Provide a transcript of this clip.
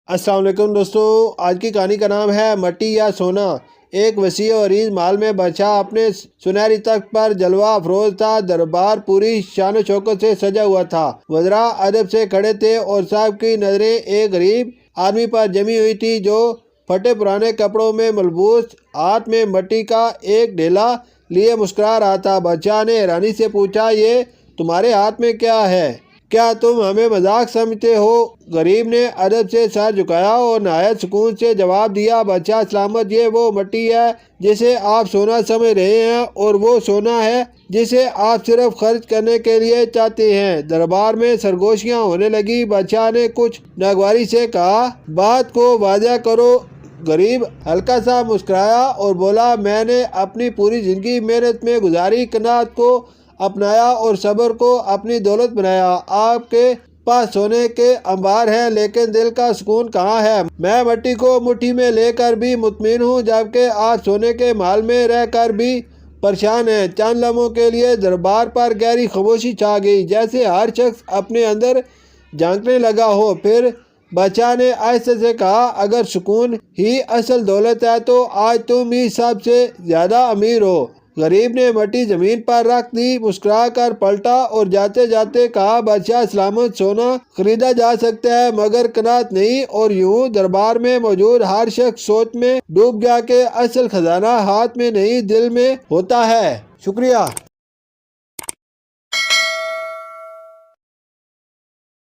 السلام علیکم دوستو، آج کی کہانی کا نام ہے مٹی یا سونا۔ ایک وسیع و عریض محل میں بادشاہ اپنے سنہری تخت پر جلوہ افروز تھا۔ دربار پوری شان و شوکت سے سجا ہوا تھا۔ وزراء ادب سے کھڑے تھے اور سب کی نظریں ایک غریب آدمی پر جمی ہوئی تھی جو پھٹے پرانے کپڑوں میں ملبوس، ہاتھ میں مٹی کا ایک ڈھیلا لیے مسکرا رہا تھا۔ بادشاہ نے حیرانی سے پوچھا، یہ تمہارے ہاتھ میں کیا ہے؟ کیا تم ہمیں مذاق سمجھتے ہو؟ غریب نے ادب سے سر جھکایا اور نہایت سکون سے جواب دیا، بادشاہ سلامت، یہ وہ مٹی ہے جسے آپ سونا سمجھ رہے ہیں، اور وہ سونا ہے جسے آپ صرف خرچ کرنے کے لیے چاہتے ہیں۔ دربار میں سرگوشیاں ہونے لگی۔ بادشاہ نے کچھ ناگواری سے کہا، بات کو واضح کرو۔ غریب ہلکا سا مسکرایا اور بولا، میں نے اپنی پوری زندگی محنت میں گزاری، قناعت کو اپنایا اور صبر کو اپنی دولت بنایا۔ آپ کے پاس سونے کے انبار ہیں، لیکن دل کا سکون کہاں ہے؟ میں مٹی کو مٹھی میں لے کر بھی مطمئن ہوں، جبکہ آپ سونے کے محل میں رہ کر بھی پریشان ہیں۔ چند لمحوں کے لیے دربار پر گہری خاموشی چھا گئی، جیسے ہر شخص اپنے اندر جھانکنے لگا ہو۔ پھر بادشاہ نے آہستہ سے کہا، اگر سکون ہی اصل دولت ہے تو آج تم ہی سب سے زیادہ امیر ہو۔ غریب نے مٹی زمین پر رکھ دی، مسکرا کر پلٹا اور جاتے جاتے کہا، بادشاہ سلامت، سونا خریدا جا سکتا ہے مگر قناعت نہیں۔ اور یوں دربار میں موجود ہر شخص سوچ میں ڈوب گیا کہ اصل خزانہ ہاتھ میں نہیں، دل میں ہوتا ہے۔ شکریہ۔